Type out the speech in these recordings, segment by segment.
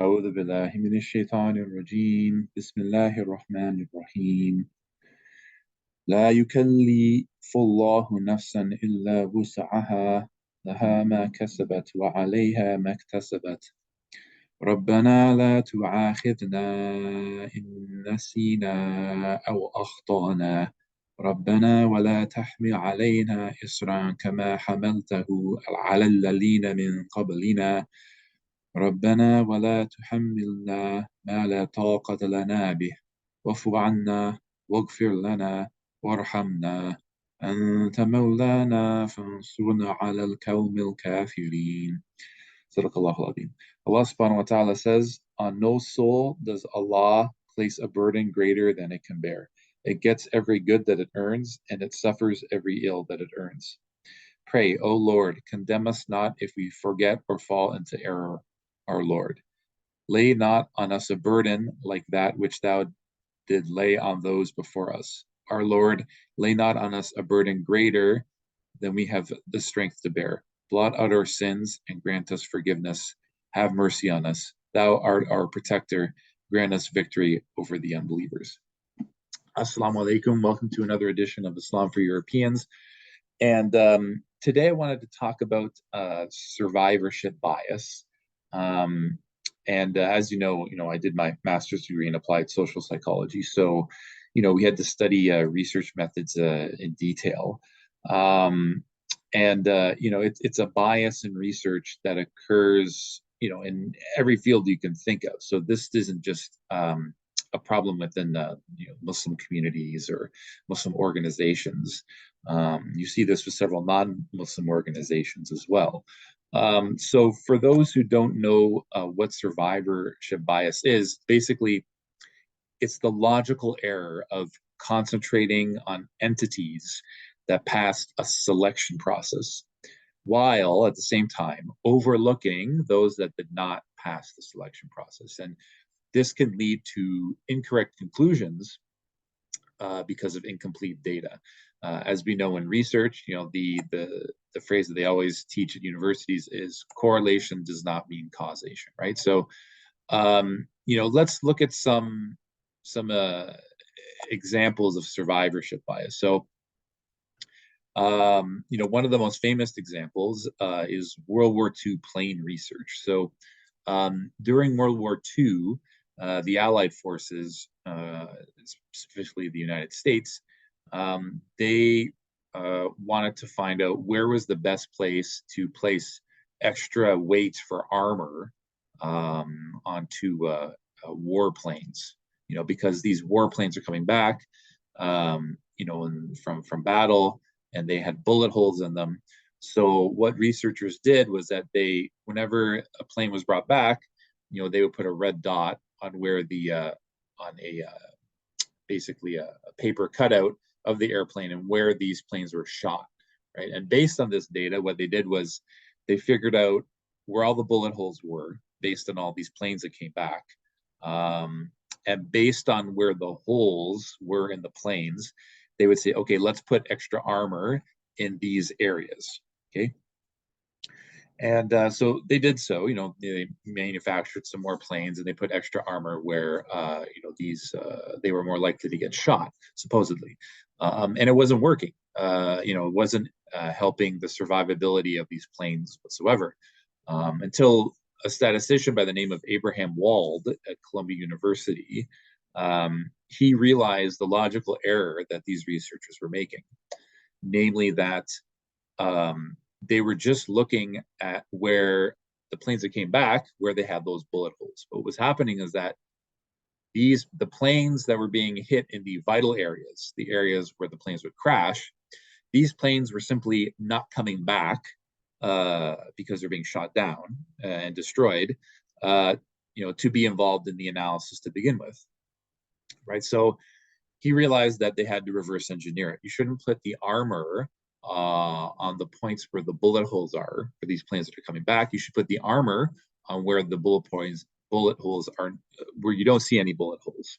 أعوذ بالله من الشيطان الرجيم بسم الله الرحمن الرحيم لا يكلف الله نفسا إلا وسعها لها ما كسبت وعليها ما اكتسبت ربنا لا تؤاخذنا إن نسينا أو أخطأنا ربنا ولا تحمل علينا إصرا كما حملته على الذين من قبلنا ربنا ولا تحملنا ما لا طاقة لنا به واعف عنا واغفر لنا وارحمنا أنت مولانا فانصرنا على القوم الكافرين. صدق الله العظيم. Allah subhanahu wa ta'ala says, on no soul does Allah place a burden greater than it can bear. It gets every good that it earns, and it suffers every ill that it earns. Pray, O Lord, condemn us not if we forget or fall into error, our Lord. Lay not on us a burden like that which thou did lay on those before us. Our Lord, lay not on us a burden greater than we have the strength to bear. Blot out our sins and grant us forgiveness. Have mercy on us. Thou art our protector. Grant us victory over the unbelievers. Assalamu alaikum. Welcome to another edition of Islam for Europeans. And today I wanted to talk about survivorship bias. And as you know, I did my master's degree in applied social psychology. So, we had to study research methods in detail. It's a bias in research that occurs, in every field you can think of. So this isn't just a problem within Muslim communities or Muslim organizations. You see this with several non-Muslim organizations as well. So for those who don't know what survivorship bias is, basically it's the logical error of concentrating on entities that passed a selection process, while at the same time overlooking those that did not pass the selection process. And this can lead to incorrect conclusions because of incomplete data. As we know in research, the phrase that they always teach at universities is correlation does not mean causation, right? So, let's look at some examples of survivorship bias. So, one of the most famous examples is World War II plane research. So, during World War II, the Allied forces, specifically the United States, they wanted to find out where was the best place to place extra weight for armor onto warplanes. Because these warplanes are coming back, from battle, and they had bullet holes in them. So what researchers did was that whenever a plane was brought back, they would put a red dot on where basically a paper cutout of the airplane and where these planes were shot, right? And based on this data, what they did was they figured out where all the bullet holes were based on all these planes that came back. And based on where the holes were in the planes, they would say, okay, let's put extra armor in these areas, okay? And so they did so, they manufactured some more planes and they put extra armor where, they were more likely to get shot, supposedly. And it wasn't working. It wasn't helping the survivability of these planes whatsoever, until a statistician by the name of Abraham Wald at Columbia University, he realized the logical error that these researchers were making, namely that they were just looking at where the planes that came back, where they had those bullet holes. But what was happening is that the planes that were being hit in the vital areas, the areas where the planes would crash, these planes were simply not coming back because they're being shot down and destroyed, to be involved in the analysis to begin with, right? So he realized that they had to reverse engineer it. You shouldn't put the armor on the points where the bullet holes are for these planes that are coming back. You should put the armor on where the bullet holes are, where you don't see any bullet holes.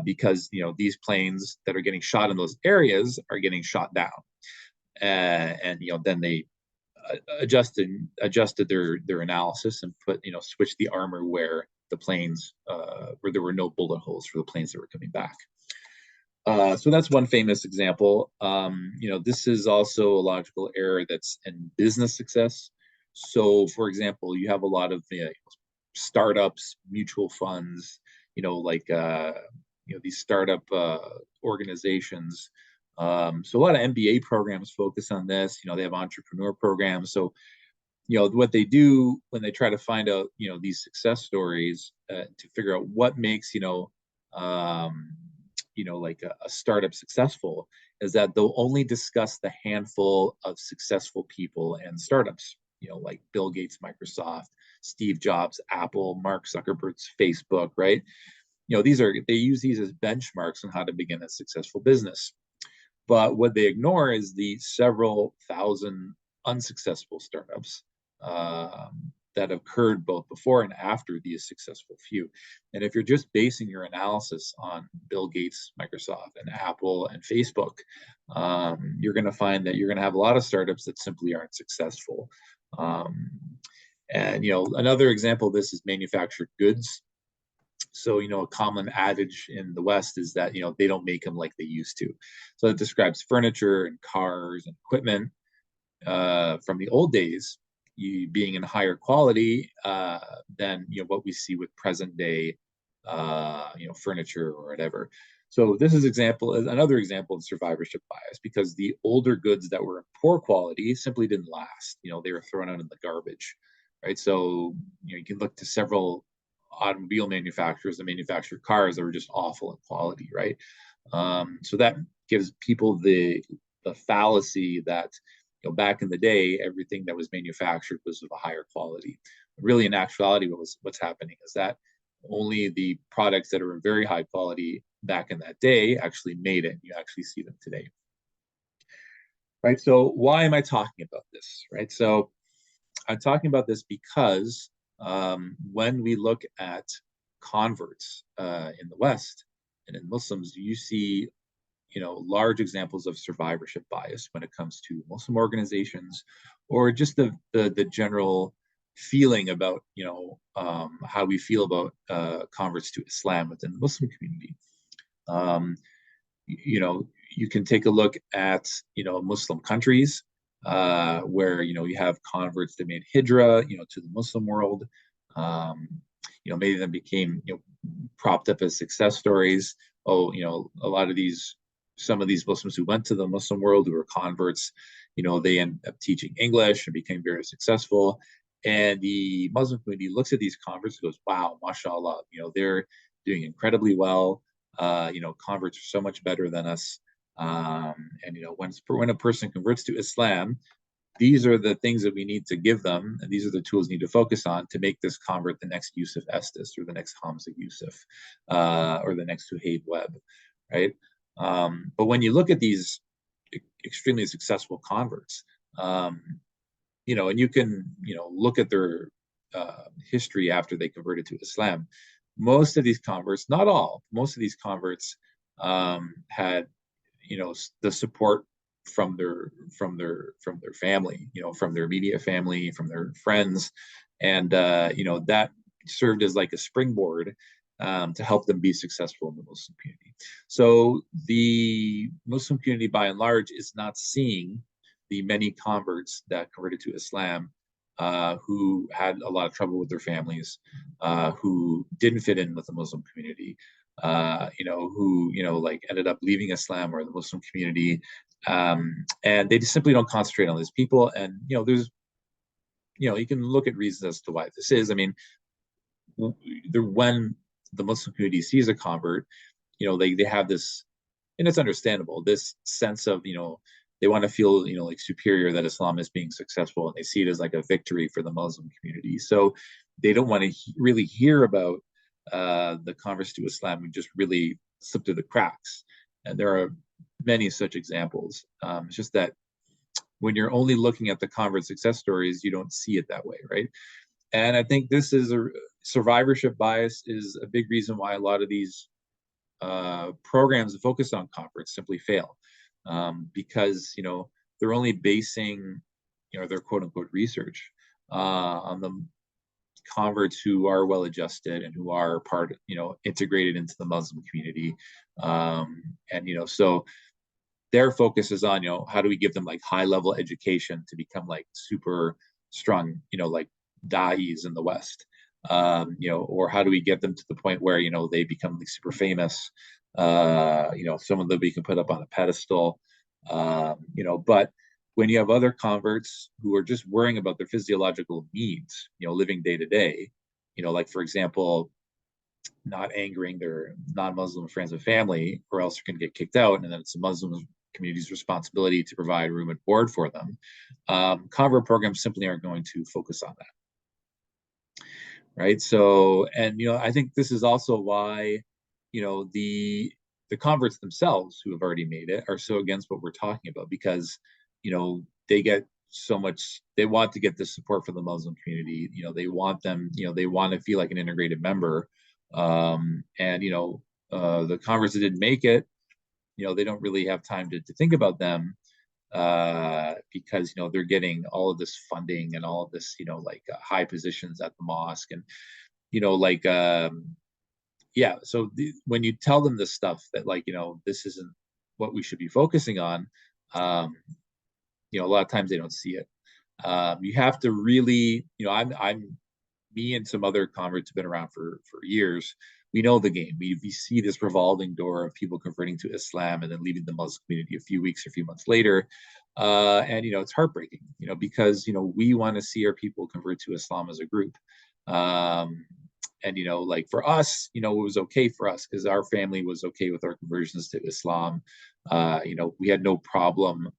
Because these planes that are getting shot in those areas are getting shot down, and then they adjusted their analysis and switched the armor where the planes where there were no bullet holes for the planes that were coming back. So that's one famous example. This is also a logical error that's in business success. So, for example, you have a lot of startups, mutual funds, these startup organizations. So a lot of MBA programs focus on this. They have entrepreneur programs. So, what they do when they try to find out, these success stories to figure out what makes, like a startup successful is that they'll only discuss the handful of successful people and startups, like Bill Gates, Microsoft, Steve Jobs, Apple, Mark Zuckerberg's Facebook, right? They use these as benchmarks on how to begin a successful business. But what they ignore is the several thousand unsuccessful startups that occurred both before and after these successful few. And if you're just basing your analysis on Bill Gates, Microsoft, and Apple and Facebook, you're going to find that you're going to have a lot of startups that simply aren't successful. And another example of this is manufactured goods. So, a common adage in the West is that, they don't make them like they used to. So it describes furniture and cars and equipment from the old days being in higher quality than, what we see with present day, furniture or whatever. So this is another example of survivorship bias, because the older goods that were in poor quality simply didn't last. They were thrown out in the garbage, right? So, you can look to several automobile manufacturers that manufacture cars that were just awful in quality, right? So that gives people the fallacy that back in the day everything that was manufactured was of a higher quality. Really, in actuality, what's happening is that only the products that are in very high quality back in that day actually made it. You actually see them today, right? So why am I talking about this, right? So I'm talking about this because when we look at converts in the West and in Muslims, you see, large examples of survivorship bias when it comes to Muslim organizations, or just the general feeling about, how we feel about converts to Islam within the Muslim community. You can take a look at, Muslim countries where you have converts that made hijrah, to the Muslim world. Many of them became propped up as success stories. Some of these Muslims who went to the Muslim world who were converts, they end up teaching English and became very successful. And the Muslim community looks at these converts and goes, "Wow, mashallah, they're doing incredibly well. Converts are so much better than us." And when a person converts to Islam, these are the things that we need to give them, and these are the tools we need to focus on to make this convert the next Yusuf Estes or the next Hamza Yusuf or the next Suhaib Webb, right? But when you look at these extremely successful converts, and you can, look at their history after they converted to Islam, most of these converts, not all, most of these converts had, the support from their family, from their immediate family, from their friends, and that served as like a springboard to help them be successful in the Muslim community. So the Muslim community, by and large, is not seeing the many converts that converted to Islam who had a lot of trouble with their families, who didn't fit in with the Muslim community, who like ended up leaving Islam or the Muslim community, and they just simply don't concentrate on these people. And there's you can look at reasons as to why this is. I mean, when the Muslim community sees a convert, they have this, and it's understandable, this sense of, they want to feel, like superior, that Islam is being successful, and they see it as like a victory for the Muslim community. So they don't want to really hear about the converts to Islam who just really slip through the cracks. And there are many such examples. It's just that when you're only looking at the convert success stories, you don't see it that way, right? And I think this is survivorship bias is a big reason why a lot of these programs that focus on converts simply fail, because they're only basing their quote unquote research on the converts who are well adjusted and who are integrated into the Muslim community. And so their focus is on, how do we give them like high level education to become like super strong, like da'is in the West, or how do we get them to the point where, they become like super famous, someone that we can put up on a pedestal, but when you have other converts who are just worrying about their physiological needs, living day to day, like for example, not angering their non-Muslim friends and family, or else they're going to get kicked out, and then it's the Muslim community's responsibility to provide room and board for them. Convert programs simply aren't going to focus on that, right? So, and I think this is also why, the converts themselves who have already made it are so against what we're talking about, because they get so much, they want to get the support from the Muslim community. They want them, they want to feel like an integrated member. And the converts that didn't make it, they don't really have time to think about them, because they're getting all of this funding and all of this, like high positions at the mosque, and like yeah. So when you tell them this stuff that like this isn't what we should be focusing on, a lot of times they don't see it. You have to really, I'm me and some other converts have been around for years. We know the game. We see this revolving door of people converting to Islam and then leaving the Muslim community a few weeks or a few months later. And it's heartbreaking, because we want to see our people convert to Islam as a group. And like for us, it was okay for us because our family was okay with our conversions to Islam. We had no problem,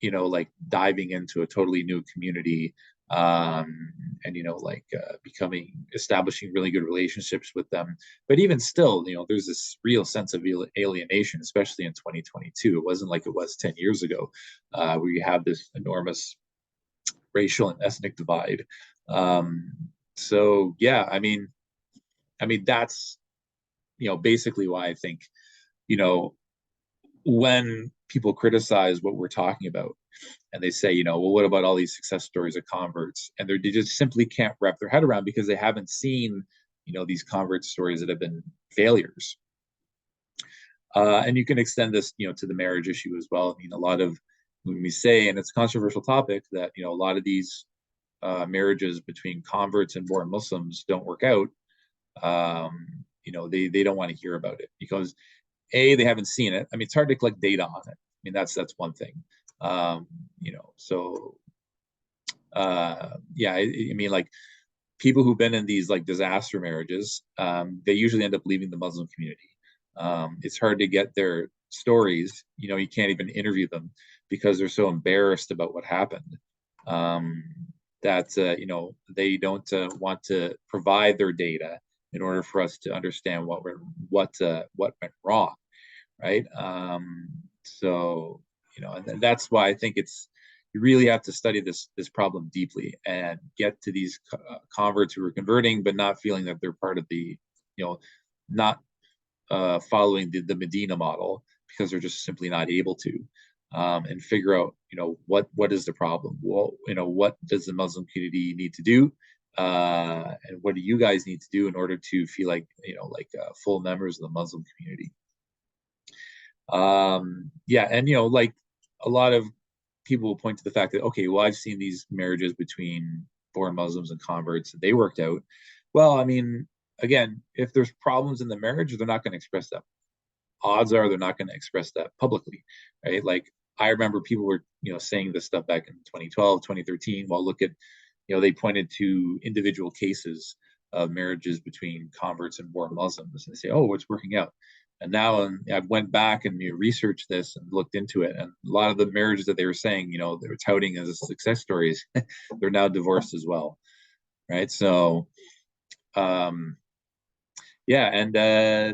like diving into a totally new community, and establishing really good relationships with them. But even still, there's this real sense of alienation, especially in 2022. It wasn't like it was 10 years ago, where you have this enormous racial and ethnic divide. So yeah, I mean that's basically why I think when people criticize what we're talking about, and they say, well, what about all these success stories of converts? And they just simply can't wrap their head around because they haven't seen, these convert stories that have been failures. And you can extend this, to the marriage issue as well. I mean, a lot of when we say, and it's a controversial topic, that a lot of these marriages between converts and born Muslims don't work out. They don't want to hear about it because they haven't seen it. I mean, it's hard to collect data on it. I mean, that's one thing. So yeah, I mean, like people who've been in these like disaster marriages, they usually end up leaving the Muslim community. It's hard to get their stories. You can't even interview them because they're so embarrassed about what happened, that they don't want to provide their data in order for us to understand what went wrong, right? So and that's why I think you really have to study this problem deeply and get to these converts who are converting but not feeling that they're part of the, not following the Medina model because they're just simply not able to, and figure out, what is the problem? Well, what does the Muslim community need to do? And what do you guys need to do in order to feel like, full members of the Muslim community? Yeah, and like a lot of people will point to the fact that, okay, well, I've seen these marriages between born Muslims and converts, and they worked out. Well, I mean, again, if there's problems in the marriage, they're not going to express that. Odds are they're not going to express that publicly, right? Like I remember people were, saying this stuff back in 2012, 2013. Well, look at, they pointed to individual cases of marriages between converts and born Muslims, and they say, oh, it's working out. And now I went back and researched this and looked into it. And a lot of the marriages that they were saying, they were touting as success stories, they're now divorced as well. Right. So, yeah. And, I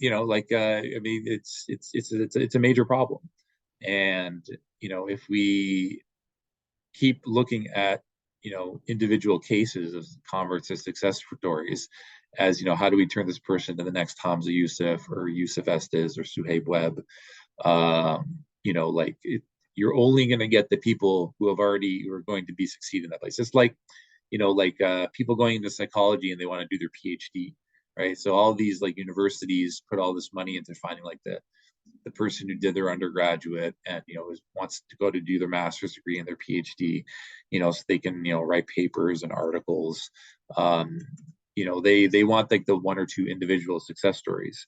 mean, it's a major problem. And, if we keep looking at, individual cases of converts as success stories, as how do we turn this person into the next Hamza Yusuf or Yusuf Estes or Suhaib Webb? you're only going to get the people who are going to be succeed in that place. It's like, like people going into psychology and they want to do their PhD, right? So all these like universities put all this money into finding like the person who did their undergraduate and wants to go to do their master's degree and their PhD, so they can write papers and articles. They want like the one or two individual success stories,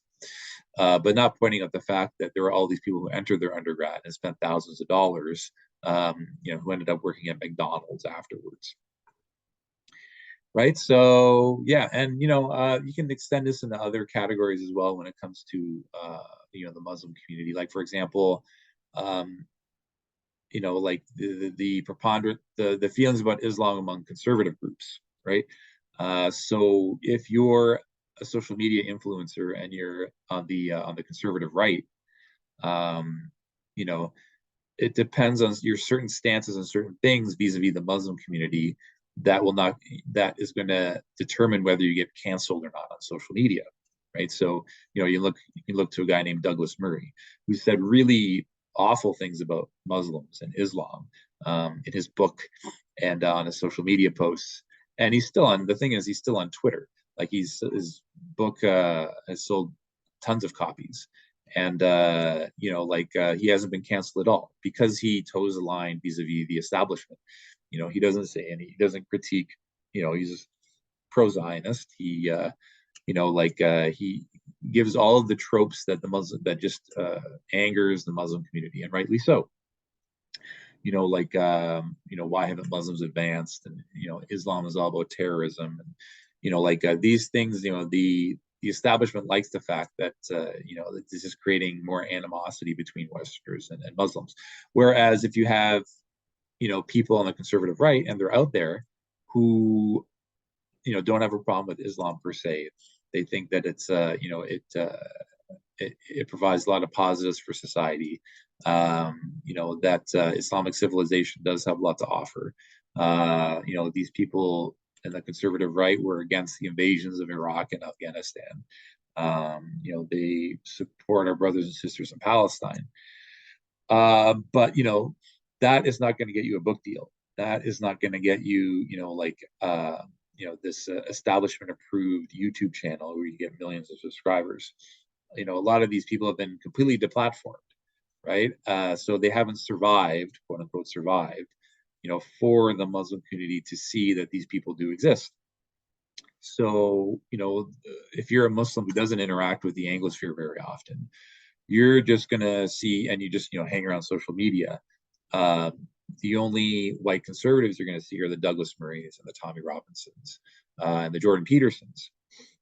but not pointing out the fact that there are all these people who entered their undergrad and spent thousands of dollars, who ended up working at McDonald's afterwards. Right. So yeah, and you can extend this into other categories as well when it comes to the Muslim community. Like for example, like the preponderant the feelings about Islam among conservative groups, right? So if you're a social media influencer and you're on the conservative right, um, you know, it depends on your certain stances on certain things vis-a-vis the Muslim community that is going to determine whether you get canceled or not on social media, right? So you can look to a guy named Douglas Murray who said really awful things about Muslims and Islam in his book and on his social media posts, and he's still on. The thing is, he's still on Twitter. Like his book has sold tons of copies, and he hasn't been canceled at all because he toes the line vis-a-vis the establishment. He doesn't say any, he doesn't critique. He's pro-Zionist. He gives all of the tropes that the Muslim that just angers the Muslim community, and rightly so. Why haven't Muslims advanced? And Islam is all about terrorism, and these things. The establishment likes the fact that that this is creating more animosity between Westerners and Muslims. Whereas if you have people on the conservative right and they're out there who don't have a problem with Islam per se, they think that it's it provides a lot of positives for society. That Islamic civilization does have a lot to offer. These people in the conservative right were against the invasions of Iraq and Afghanistan. They support our brothers and sisters in Palestine. But that is not going to get you a book deal. That is not going to get you, this establishment approved YouTube channel where you get millions of subscribers. A lot of these people have been completely deplatformed, right? So they haven't survived, quote unquote, survived, for the Muslim community to see that these people do exist. So, if you're a Muslim who doesn't interact with the Anglosphere very often, you're just going to see, and you just, hang around social media. The only white conservatives you're going to see are the Douglas Murrays and the Tommy Robinsons and the Jordan Petersons,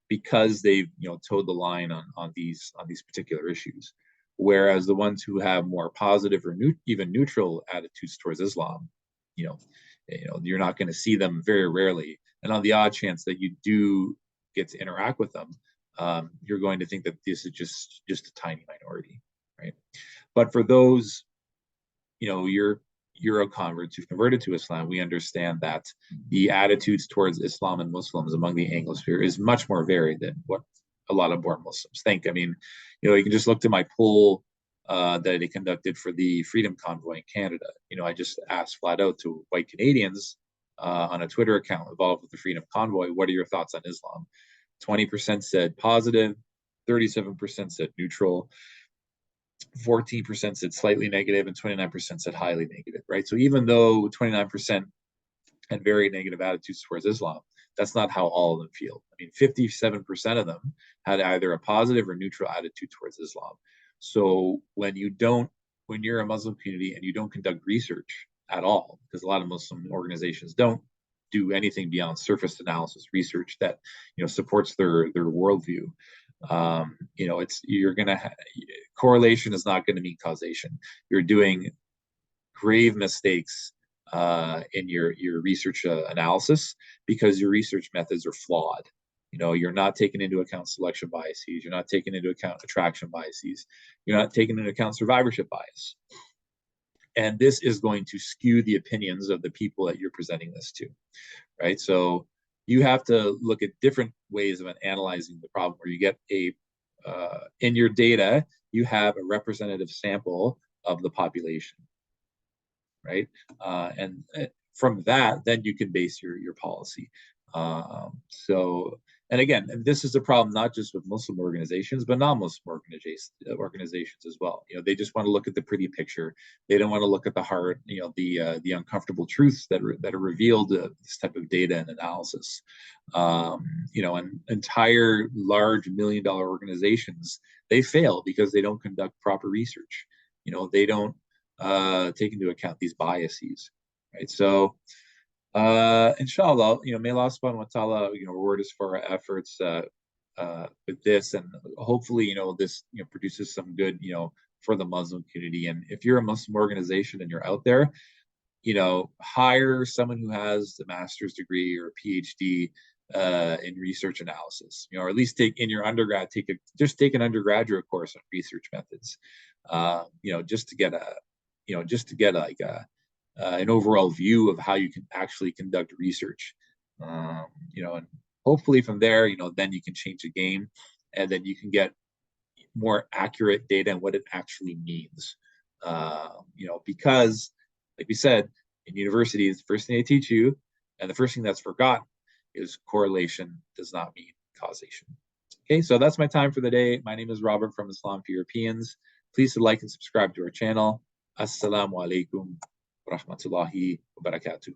because they've towed the line on these particular issues. Whereas the ones who have more positive or even neutral attitudes towards Islam, you're not going to see them very rarely. And on the odd chance that you do get to interact with them, you're going to think that this is just a tiny minority, right? But for those, Euro converts who've converted to Islam, we understand that the attitudes towards Islam and Muslims among the Anglosphere is much more varied than what a lot of born Muslims think. I mean, you can just look to my poll that I conducted for the Freedom Convoy in Canada. I just asked flat out to white Canadians on a Twitter account involved with the Freedom Convoy, what are your thoughts on Islam? 20% said positive, 37% said neutral, 14% said slightly negative, and 29% said highly negative, right? So even though 29% had very negative attitudes towards Islam, that's not how all of them feel. I mean, 57% of them had either a positive or neutral attitude towards Islam. So when you're a Muslim community and you don't conduct research at all, because a lot of Muslim organizations don't do anything beyond surface analysis research that supports their worldview, correlation is not going to mean causation. You're doing grave mistakes in your research analysis because your research methods are flawed. You're not taking into account selection biases. You're not taking into account attraction biases. You're not taking into account survivorship bias. And this is going to skew the opinions of the people that you're presenting this to, right? So you have to look at different ways of analyzing the problem where you get in your data, you have a representative sample of the population. right? And from that, then you can base your policy. So, and again, this is a problem not just with Muslim organizations, but non-Muslim organizations as well. You know, they just want to look at the pretty picture. They don't want to look at the hard, you know, the uncomfortable truths that are revealed this type of data and analysis. You know, and entire large $1 million organizations, they fail because they don't conduct proper research. You know, they don't take into account these biases, right? So inshallah, you know, may Allah subhanahu wa ta'ala, you know, reward us for our efforts with this, and hopefully, you know, this, you know, produces some good, you know, for the Muslim community. And if you're a Muslim organization and you're out there, you know, hire someone who has a master's degree or a PhD in research analysis, you know, or at least take in your undergrad, take an undergraduate course on research methods, you know, just to get like an overall view of how you can actually conduct research. You know, and hopefully from there, you know, then you can change the game, and then you can get more accurate data and what it actually means. You know, because like we said, in universities, the first thing they teach you, and the first thing that's forgotten, is correlation does not mean causation. Okay, so that's my time for the day. My name is Robert from Islam for Europeans. Please like and subscribe to our channel. Assalamu alaikum wa rahmatullahi wa barakatuh.